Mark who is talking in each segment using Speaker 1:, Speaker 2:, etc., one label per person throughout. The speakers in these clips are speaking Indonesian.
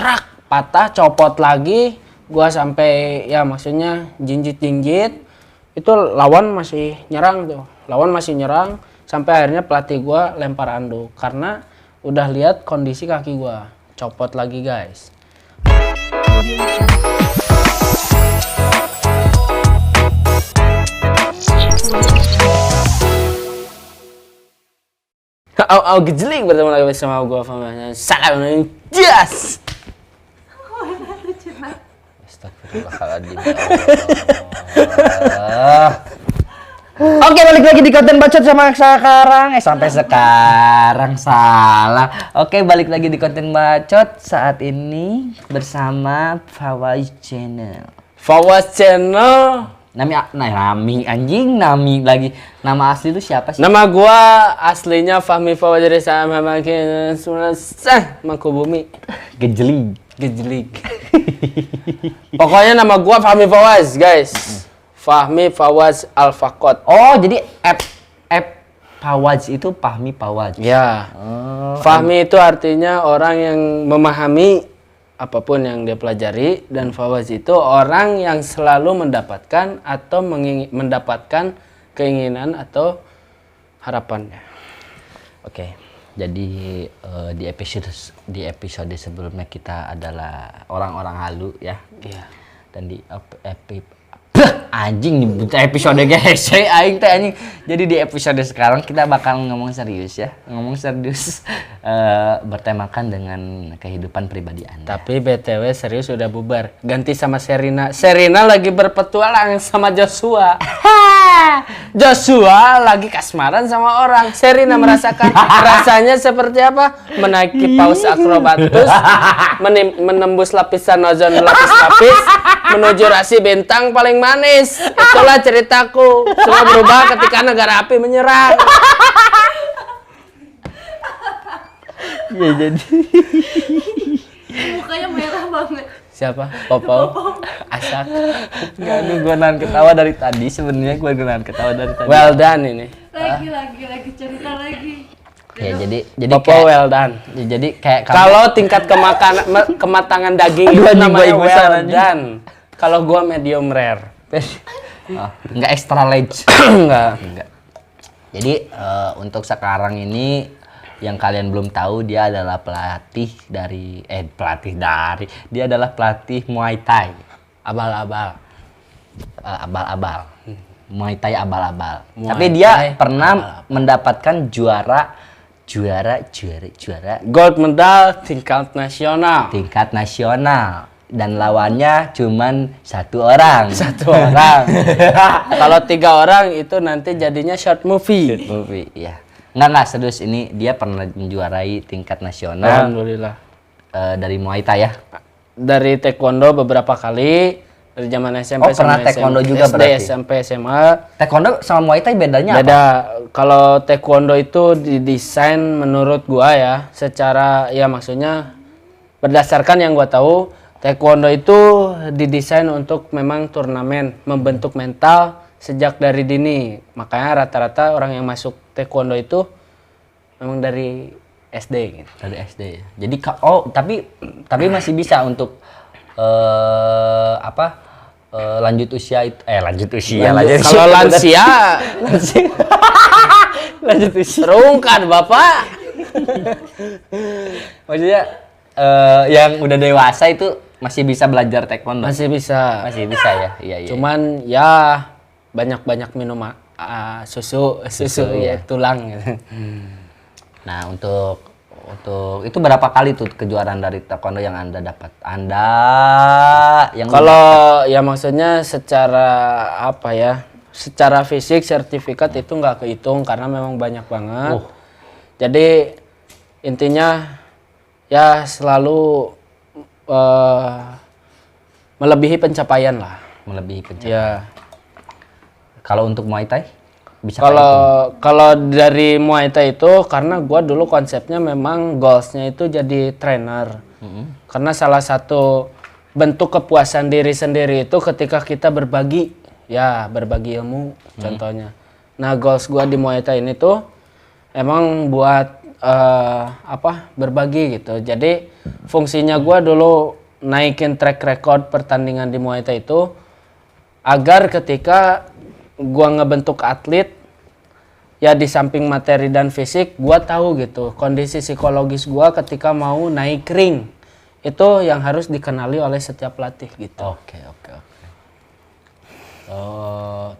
Speaker 1: trak patah, copot lagi. Gua sampai ya maksudnya jinjit itu lawan masih nyerang sampai akhirnya pelatih gua lempar anduk karena udah lihat kondisi kaki gua copot lagi guys. Gejeling bertemu lagi bersama gua Fahmi. Salam jas.
Speaker 2: Astagfirullahaladzim.
Speaker 3: Oke, balik lagi di konten bacot sama sekarang. Sampai sekarang salah. Oke, balik lagi di konten bacot saat ini bersama Fawaz Channel.
Speaker 1: Fawaz Channel.
Speaker 3: Nami anjing, Nami lagi. Nama asli lu siapa sih?
Speaker 1: Nama gua aslinya Fahmi Fawaz dari sama makin Mangkubumi.
Speaker 3: Gejeling.
Speaker 1: Pokoknya nama gua Fahmi Fawaz, guys. Fahmi Fawaz Al-Fakot.
Speaker 3: Oh, jadi app Fawaz itu Fahmi Fawaz.
Speaker 1: Ya. Fahmi itu artinya orang yang memahami apapun yang dia pelajari, dan Fawaz itu orang yang selalu mendapatkan atau mendapatkan keinginan atau harapannya.
Speaker 3: Oke. Jadi di episode sebelumnya kita adalah orang-orang halu ya.
Speaker 1: Iya.
Speaker 3: Dan di anjing nih episode guys, aing teh anjing. Jadi di episode sekarang kita bakal ngomong serius ya. Bertemakan dengan kehidupan pribadi Anda.
Speaker 1: Tapi BTW serius sudah bubar. Ganti sama Serina. Serina lagi berpetualang sama Joshua. Joshua lagi kasmaran sama orang. Serina merasakan rasanya seperti apa? Menaiki paus akrobatus, menembus lapisan ozon lapis-lapis, menuju rasi bintang paling manis. Itulah ceritaku. Semua berubah ketika negara api menyerang.
Speaker 3: Ya jadi
Speaker 4: mukanya merah banget.
Speaker 1: Siapa? Popo. Asak.
Speaker 3: Gak ada gue nahan ketawa dari tadi. Sebenarnya gue nahan ketawa dari tadi.
Speaker 1: Well done ini.
Speaker 4: Lagi cerita lagi.
Speaker 3: Ya jadi
Speaker 1: Popo
Speaker 3: kayak,
Speaker 1: well done.
Speaker 3: ya, jadi kayak
Speaker 1: Kalau tingkat kematangan daging itu namanya
Speaker 3: ibu-ibu
Speaker 1: well
Speaker 3: sana,
Speaker 1: done. Kalau gua medium rare.
Speaker 3: nggak extra large.
Speaker 1: Enggak.
Speaker 3: Jadi untuk sekarang ini yang kalian belum tahu, dia adalah pelatih Muay Thai.
Speaker 1: Abal-abal.
Speaker 3: Abal-abal. Muay Thai abal-abal.
Speaker 1: Muay
Speaker 3: Tapi dia
Speaker 1: Thai
Speaker 3: pernah
Speaker 1: abal-abal.
Speaker 3: mendapatkan juara
Speaker 1: Gold medal tingkat nasional.
Speaker 3: dan lawannya cuman satu orang.
Speaker 1: Kalau 3 orang itu nanti jadinya short movie.
Speaker 3: Iya. Enggak serius, ini dia pernah menjuarai tingkat nasional
Speaker 1: Alhamdulillah.
Speaker 3: dari Muay Thai ya.
Speaker 1: Dari taekwondo beberapa kali dari zaman SMP
Speaker 3: pernah
Speaker 1: sama
Speaker 3: taekwondo
Speaker 1: SMA,
Speaker 3: juga
Speaker 1: SD,
Speaker 3: berarti?
Speaker 1: SMP, SMA.
Speaker 3: Taekwondo sama Muay Thai bedanya apa?
Speaker 1: Beda. Kalau taekwondo itu didesain menurut gua ya, secara ya maksudnya berdasarkan yang gua tahu, taekwondo itu didesain untuk memang turnamen, membentuk mental sejak dari dini. Makanya rata-rata orang yang masuk taekwondo itu memang dari SD gitu.
Speaker 3: Dari SD ya. Jadi tapi masih bisa untuk lanjut usia itu
Speaker 1: Kalau lansia
Speaker 3: lanjut usia.
Speaker 1: terungkat Bapak.
Speaker 3: Maksudnya yang udah dewasa itu masih bisa belajar taekwondo.
Speaker 1: Masih bisa.
Speaker 3: Ya. Iya.
Speaker 1: Cuman ya banyak-banyak minum susu
Speaker 3: ya.
Speaker 1: tulang gitu.
Speaker 3: Nah, untuk itu berapa kali tuh kejuaraan dari taekwondo yang Anda dapat?
Speaker 1: Kalau ya maksudnya secara apa ya? Secara fisik sertifikat itu nggak kehitung karena memang banyak banget. Jadi intinya ya selalu melebihi pencapaian lah. Ya.
Speaker 3: Kalau untuk Muay Thai bisa
Speaker 1: Kalau dari Muay Thai itu karena gua dulu konsepnya memang goalsnya itu jadi trainer. Karena salah satu bentuk kepuasan diri sendiri itu ketika kita berbagi ilmu contohnya. Nah, goals gua di Muay Thai ini tuh emang buat berbagi gitu. Jadi fungsinya gua dulu naikin track record pertandingan di Muay Thai itu agar ketika gua ngebentuk atlet ya di samping materi dan fisik gua tahu gitu kondisi psikologis gua ketika mau naik ring. Itu yang harus dikenali oleh setiap pelatih gitu.
Speaker 3: Oke.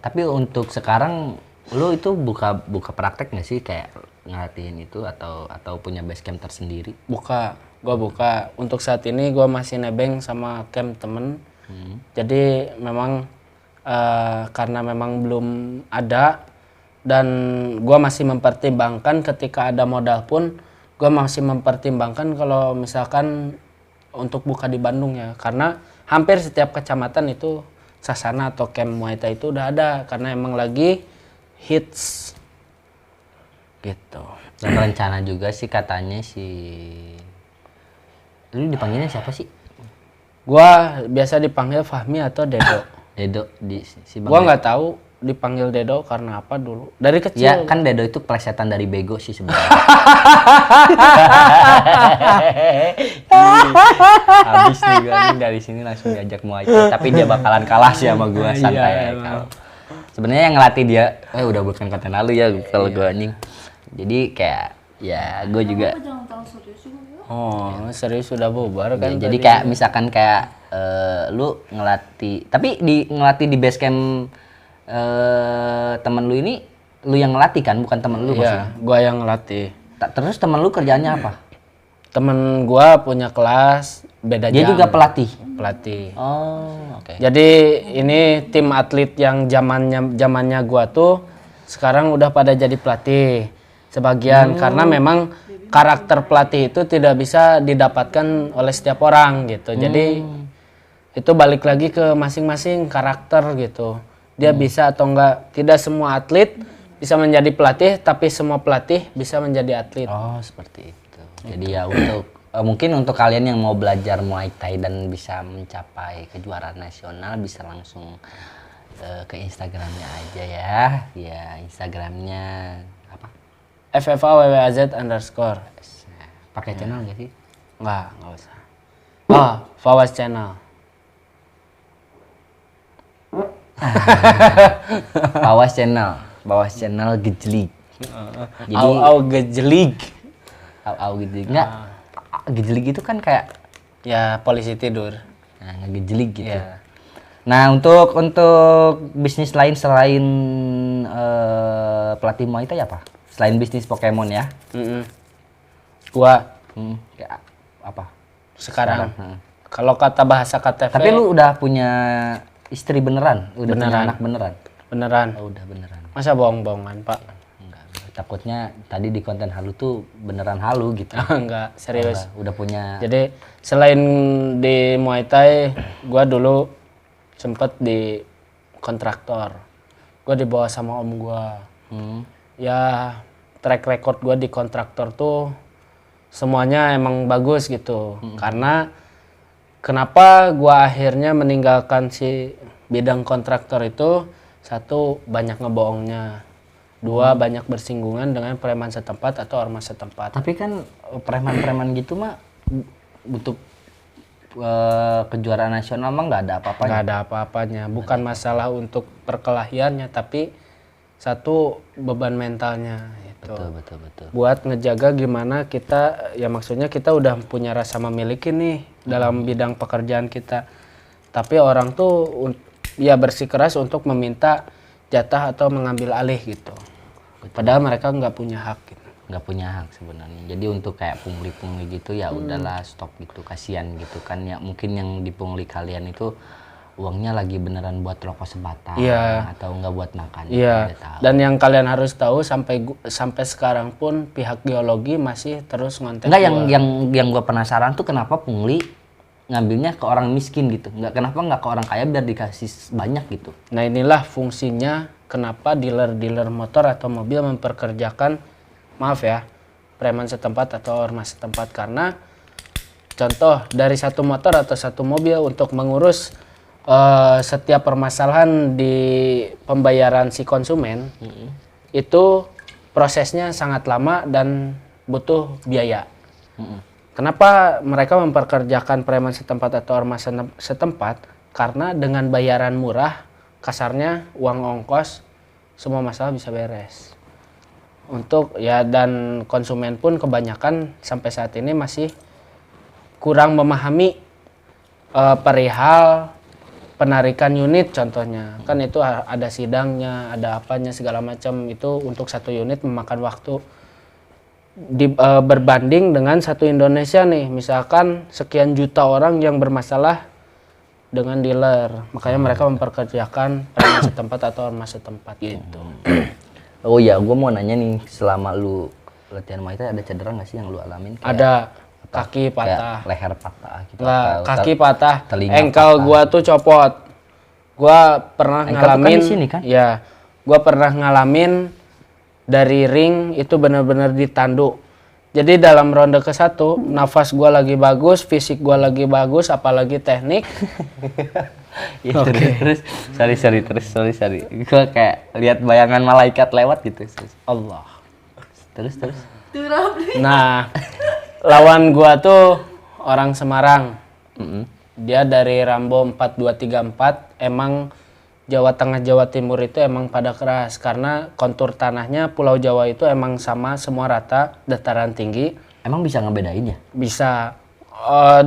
Speaker 3: Tapi untuk sekarang lu itu buka praktek nggak sih kayak ngelatihin itu atau punya base camp tersendiri?
Speaker 1: Gua buka. Untuk saat ini gua masih nebeng sama camp temen. Jadi memang karena memang belum ada dan gua masih mempertimbangkan ketika ada modal pun gua masih mempertimbangkan kalau misalkan untuk buka di Bandung ya, karena hampir setiap kecamatan itu sasana atau camp Muay Thai itu udah ada karena emang lagi hits gitu.
Speaker 3: Dan rencana juga sih katanya lu dipanggilnya siapa sih?
Speaker 1: Gua biasa dipanggil Fahmi atau Dedo.
Speaker 3: Dedo si Bang
Speaker 1: Gua
Speaker 3: Dedo.
Speaker 1: nggak tahu dipanggil Dedo karena apa dulu. Dari kecil.
Speaker 3: Ya kan Dedo itu plesetan dari bego sih sebenarnya. Habis nih gue nih dari sini langsung diajak Muay Thai, tapi dia bakalan kalah sih sama gue santai aja. Sebenarnya yang ngelatih dia, udah bukan konten lalu ya kalau gue anjing. Jadi kayak ya gue juga.
Speaker 4: Apa jangan tahu serius juga.
Speaker 1: Oh, serius sudah bubar kan?
Speaker 3: Jadi
Speaker 1: tadi?
Speaker 3: kayak misalkan kayak lu ngelatih, tapi ngelatih di base camp temen lu ini lu yang ngelatih kan, bukan temen lu maksudnya?
Speaker 1: Iya, gua yang ngelatih.
Speaker 3: Terus temen lu kerjaannya apa?
Speaker 1: Temen gua punya kelas beda
Speaker 3: Dia
Speaker 1: jam.
Speaker 3: juga pelatih.
Speaker 1: Pelatih.
Speaker 3: Oh, oke.
Speaker 1: Jadi ini tim atlet yang zamannya gua tuh sekarang udah pada jadi pelatih sebagian karena memang karakter pelatih itu tidak bisa didapatkan oleh setiap orang gitu. Jadi itu balik lagi ke masing-masing karakter gitu. Dia bisa atau enggak. Tidak semua atlet bisa menjadi pelatih, tapi semua pelatih bisa menjadi atlet.
Speaker 3: Oh, seperti itu. Jadi ya untuk mungkin untuk kalian yang mau belajar Muay Thai dan bisa mencapai kejuaraan nasional bisa langsung ke Instagramnya aja ya. Ya, Instagramnya apa?
Speaker 1: FFAWWAZ_.
Speaker 3: Pakai channel nggak sih?
Speaker 1: Enggak usah. Oh, Fawas Channel.
Speaker 3: Bawas channel gejlik. Jadi
Speaker 1: Au gejelig.
Speaker 3: au gejlik. Enggak. Gejlik itu kan kayak
Speaker 1: Ya, polisi tidur.
Speaker 3: ngegejlik gitu.
Speaker 1: Iya.
Speaker 3: Nah, untuk bisnis lain selain pelatih Muay Thai apa? Selain bisnis Pokemon ya.
Speaker 1: Gua
Speaker 3: Kayak apa?
Speaker 1: sekarang.
Speaker 3: Heeh.
Speaker 1: Kalau kata bahasa KTP
Speaker 3: Tapi lu udah punya istri beneran? Udah punya
Speaker 1: Beneran.
Speaker 3: anak beneran?
Speaker 1: beneran.
Speaker 3: Oh, udah beneran.
Speaker 1: Masa bohong-bohongan, Pak?
Speaker 3: Enggak. Takutnya tadi di konten halu tuh beneran halu gitu.
Speaker 1: Enggak, serius.
Speaker 3: Udah punya.
Speaker 1: Jadi selain di Muay Thai, gua dulu sempet di kontraktor. Gua dibawa sama om gua. Ya, track record gua di kontraktor tuh semuanya emang bagus gitu. Karena kenapa gua akhirnya meninggalkan si bidang kontraktor itu? Satu, banyak ngebohongnya. Dua, banyak bersinggungan dengan preman setempat atau ormas setempat.
Speaker 3: Tapi kan preman-preman gitu mah untuk kejuaraan nasional mah nggak ada apa-apanya.
Speaker 1: Nggak ada apa-apanya. Bukan masalah untuk perkelahiannya, tapi satu, beban mentalnya gitu.
Speaker 3: Betul.
Speaker 1: Buat ngejaga gimana kita, ya maksudnya kita udah punya rasa memiliki nih dalam bidang pekerjaan kita. Tapi orang tuh ya bersikeras untuk meminta jatah atau mengambil alih gitu. Padahal mereka nggak punya hak gitu.
Speaker 3: Nggak punya hak sebenarnya. Jadi untuk kayak pungli-pungli gitu ya udahlah stop gitu, kasihan gitu kan ya. Mungkin yang dipungli kalian itu uangnya lagi beneran buat rokok sebatang atau nggak buat makan.
Speaker 1: Iya. Dan yang kalian harus tahu sampai sekarang pun pihak geologi masih terus ngontek.
Speaker 3: Enggak, yang gue penasaran tuh kenapa pungli ngambilnya ke orang miskin gitu. Kenapa nggak ke orang kaya biar dikasih banyak gitu.
Speaker 1: Nah, inilah fungsinya kenapa dealer-dealer motor atau mobil memperkerjakan, maaf ya, preman setempat atau ormas setempat. Karena contoh dari satu motor atau satu mobil untuk mengurus setiap permasalahan di pembayaran si konsumen itu prosesnya sangat lama dan butuh biaya. Kenapa mereka memperkerjakan preman setempat atau ormas setempat? Karena dengan bayaran murah, kasarnya uang ongkos, semua masalah bisa beres. Untuk ya, dan konsumen pun kebanyakan sampai saat ini masih kurang memahami perihal penarikan unit contohnya. Kan itu ada sidangnya, ada apanya segala macam, itu untuk satu unit memakan waktu. Berbanding dengan satu Indonesia nih, misalkan sekian juta orang yang bermasalah dengan dealer, makanya mereka memperkerjakan preman setempat atau ormas setempat gitu.
Speaker 3: Oh iya, gue mau nanya nih, selama lu latihan Muay Thai ada cedera nggak sih yang lu alamin?
Speaker 1: Ada kaki patah,
Speaker 3: kayak leher patah gitu.
Speaker 1: lah
Speaker 3: atau
Speaker 1: kaki patah,
Speaker 3: telinga
Speaker 1: engkel
Speaker 3: patah.
Speaker 1: gua tuh copot. Gua pernah
Speaker 3: Engkel tuh kan
Speaker 1: ngalamin,
Speaker 3: di sini kan?
Speaker 1: ya, gua pernah ngalamin dari ring itu benar-benar ditandu. Jadi dalam ronde ke-1, nafas gua lagi bagus, fisik gua lagi bagus, apalagi teknik.
Speaker 3: Ya, terus sorry. Gue kayak lihat bayangan malaikat lewat gitu.
Speaker 1: Allah.
Speaker 3: Terus.
Speaker 4: Turap nih.
Speaker 1: Nah, lawan gua tuh orang Semarang. Dia dari Rambo 4234. Emang Jawa Tengah, Jawa Timur itu emang pada keras karena kontur tanahnya Pulau Jawa itu emang sama, semua rata, dataran tinggi.
Speaker 3: Emang bisa ngebedain ya?
Speaker 1: Bisa.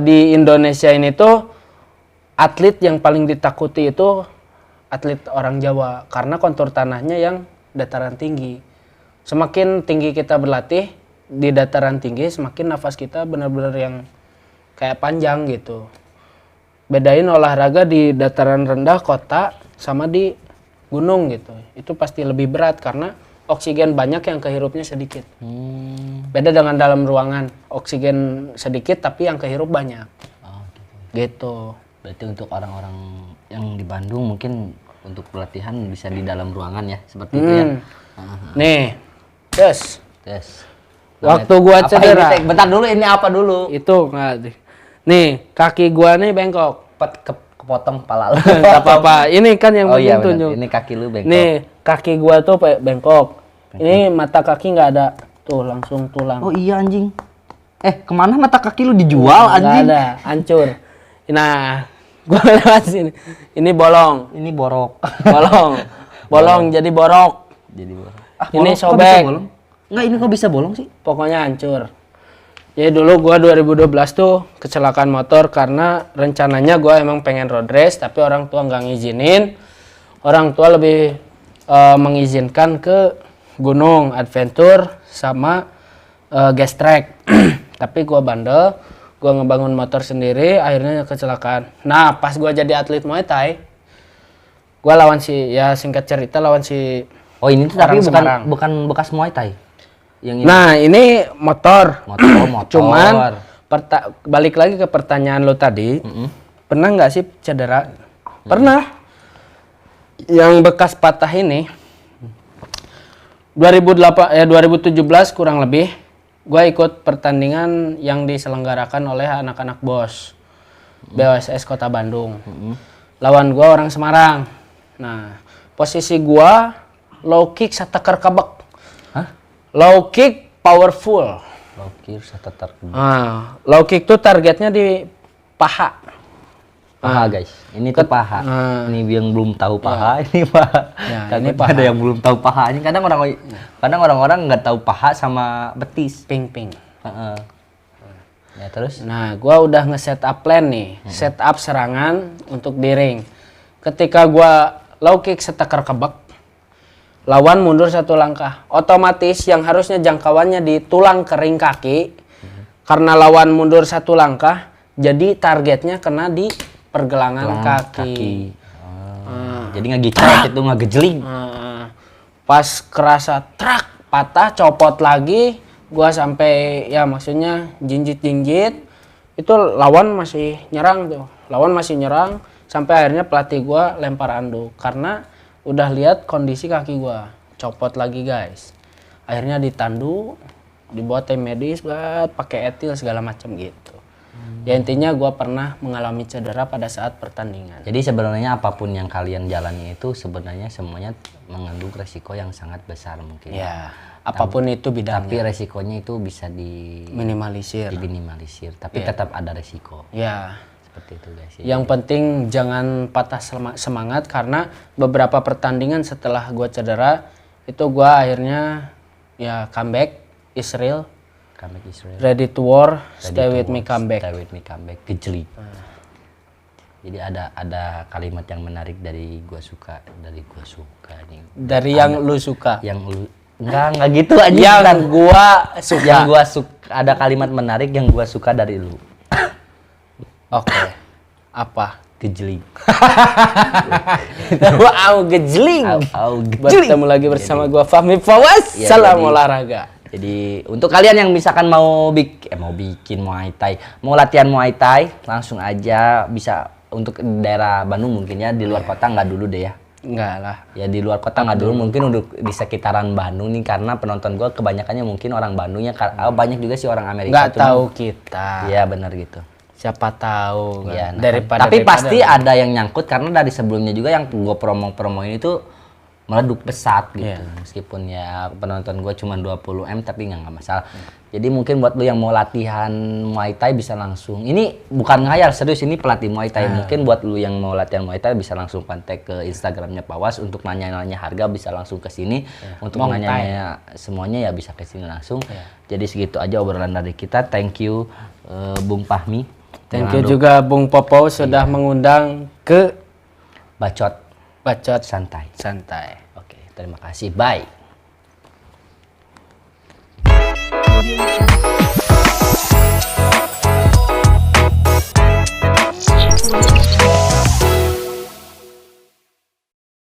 Speaker 1: Di Indonesia ini tuh atlet yang paling ditakuti itu atlet orang Jawa karena kontur tanahnya yang dataran tinggi. Semakin tinggi kita berlatih di dataran tinggi, semakin nafas kita benar-benar yang kayak panjang gitu. Bedain olahraga di dataran rendah kota sama di gunung gitu. Itu pasti lebih berat karena oksigen banyak yang kehirupnya sedikit. Beda dengan dalam ruangan, oksigen sedikit tapi yang kehirup banyak.
Speaker 3: Oh,
Speaker 1: Gitu.
Speaker 3: Berarti untuk orang-orang yang di Bandung mungkin untuk pelatihan bisa di dalam ruangan ya, seperti itu ya.
Speaker 1: Nih, Des.
Speaker 3: Nah,
Speaker 1: Waktu gua
Speaker 3: apa
Speaker 1: cedera.
Speaker 3: ini, Teh? Bentar dulu, ini apa dulu?
Speaker 1: Itu nggak. Nih, kaki gua nih bengkok.
Speaker 3: Kepotong kepala lu.
Speaker 1: Nggak apa-apa. Ini kan yang
Speaker 3: Oh
Speaker 1: penting
Speaker 3: iya, benar.
Speaker 1: tunjuk.
Speaker 3: Ini kaki lu bengkok.
Speaker 1: Nih, kaki gua tuh bengkok. Ini mata kaki nggak ada. Tuh, langsung tulang.
Speaker 3: Oh iya anjing. Kemana mata kaki lu dijual
Speaker 1: Nggak
Speaker 3: anjing?
Speaker 1: ada, hancur. Nah, gua lewat sini. Ini bolong.
Speaker 3: Ini borok.
Speaker 1: Bolong jadi borok.
Speaker 3: Jadi borok.
Speaker 1: Ini
Speaker 3: Kok bisa
Speaker 1: sobek.
Speaker 3: bolong? Enggak, ini kok bisa bolong sih?
Speaker 1: Pokoknya hancur. Jadi dulu gua 2012 tuh kecelakaan motor karena rencananya gua emang pengen road race tapi orang tua nggak ngizinin. Orang tua lebih mengizinkan ke gunung adventure sama gas track. Tapi gua bandel, gua ngebangun motor sendiri, akhirnya kecelakaan. Nah, pas gua jadi atlet Muay Thai, gua lawan singkat cerita lawan si
Speaker 3: Oh, ini tuh tapi
Speaker 1: Orang Semarang.
Speaker 3: bukan bekas Muay Thai. Yang ini
Speaker 1: Nah, ini motor.
Speaker 3: motor.
Speaker 1: Cuman balik lagi ke pertanyaan lo tadi, pernah nggak sih cedera? Pernah. Yang bekas patah ini 2017 kurang lebih, gue ikut pertandingan yang diselenggarakan oleh anak-anak BOS BOSS Kota Bandung. Lawan gue orang Semarang. Nah, posisi gue low kick sateker kebek. Low kick powerful.
Speaker 3: Low kick setetar
Speaker 1: Low kick tuh targetnya di paha.
Speaker 3: paha guys. Ini tuh paha. Ini yang belum tahu paha, ini paha.
Speaker 1: Ya,
Speaker 3: Ini
Speaker 1: ini paha.
Speaker 3: ada yang belum tahu paha. Ini kadang orang-orang nggak tahu paha sama betis.
Speaker 1: Ping.
Speaker 3: Heeh. Ya terus?
Speaker 1: Nah, gua udah nge-set up plan nih. Set up serangan untuk di ring. Ketika gua low kick seteker kebek, lawan mundur satu langkah. Otomatis yang harusnya jangkauannya di tulang kering kaki, karena lawan mundur satu langkah, jadi targetnya kena di pergelangan kaki.
Speaker 3: Jadi ngegicret itu ngegejeling.
Speaker 1: Pas kerasa trak patah, copot lagi, gua sampai ya maksudnya jinjit, itu lawan masih nyerang tuh. Lawan masih nyerang sampai akhirnya pelatih gua lempar anduk karena udah lihat kondisi kaki gua, copot lagi guys. Akhirnya ditandu, dibawa tim medis, pakai etil segala macam gitu. Ya intinya gue pernah mengalami cedera pada saat pertandingan.
Speaker 3: Jadi sebenarnya apapun yang kalian jalani itu sebenarnya semuanya mengandung resiko yang sangat besar mungkin.
Speaker 1: Ya, apapun itu
Speaker 3: Tapi
Speaker 1: bidangnya
Speaker 3: resikonya itu bisa
Speaker 1: minimalisir.
Speaker 3: diminimalisir, tapi tetap ada resiko.
Speaker 1: Ya,
Speaker 3: Seperti itu guys.
Speaker 1: yang penting jangan patah semangat karena beberapa pertandingan setelah gue cedera itu gue akhirnya ya comeback Israel.
Speaker 3: Comeback Israel.
Speaker 1: Ready to war,
Speaker 3: Ready
Speaker 1: stay
Speaker 3: to
Speaker 1: with me,
Speaker 3: war,
Speaker 1: come back.
Speaker 3: Stay with me, come back. Gejlik. Jadi ada kalimat yang menarik dari gua suka nih.
Speaker 1: Dari yang lu suka.
Speaker 3: Yang lu enggak gitu aja.
Speaker 1: Yang gua suka.
Speaker 3: Yang gua suka ada kalimat menarik yang gua suka dari lu.
Speaker 1: Oke. Apa?
Speaker 3: Gejlik.
Speaker 1: Wow, gejling.
Speaker 3: Au, gejlik.
Speaker 1: Bertemu lagi bersama gua Fahmi Fawaz.
Speaker 3: Ya,
Speaker 1: Salam
Speaker 3: jadi-
Speaker 1: olahraga.
Speaker 3: Jadi untuk kalian yang misalkan mau bikin Muay Thai, mau latihan Muay Thai, langsung aja bisa untuk daerah Bandung mungkin ya, di luar kota nggak dulu deh ya.
Speaker 1: Enggak lah.
Speaker 3: Ya di luar kota nggak dulu, mungkin untuk di sekitaran Bandung nih karena penonton gue kebanyakannya mungkin orang Bandung ya, banyak juga sih orang Amerika.
Speaker 1: Enggak
Speaker 3: cuman-
Speaker 1: tahu kita.
Speaker 3: Iya benar gitu.
Speaker 1: Siapa tahu kan.
Speaker 3: Iya, nah,
Speaker 1: daripada
Speaker 3: tapi pasti ada yang nyangkut karena dari sebelumnya juga yang gue promoin itu meleduk pesat gitu.
Speaker 1: Iya.
Speaker 3: Meskipun ya penonton gue cuma 20M tapi nggak masalah. Jadi mungkin buat lu yang mau latihan Muay Thai bisa langsung. Ini bukan ngayal, serius ini pelatih Muay Thai. Mungkin buat lu yang mau latihan Muay Thai bisa langsung kontak ke Instagramnya Pawas untuk nanya-nanya harga, bisa langsung ke sini. Untuk
Speaker 1: Muay Thai.
Speaker 3: nanya semuanya ya bisa ke sini langsung. Jadi segitu aja obrolan dari kita. Thank you Bung Fahmi.
Speaker 1: Thank you juga Bung Popo sudah mengundang ke
Speaker 3: Bacot
Speaker 1: Bacot
Speaker 3: Santai.
Speaker 1: Santai.
Speaker 3: Oke, terima kasih. Bye.
Speaker 4: Audio Jungle.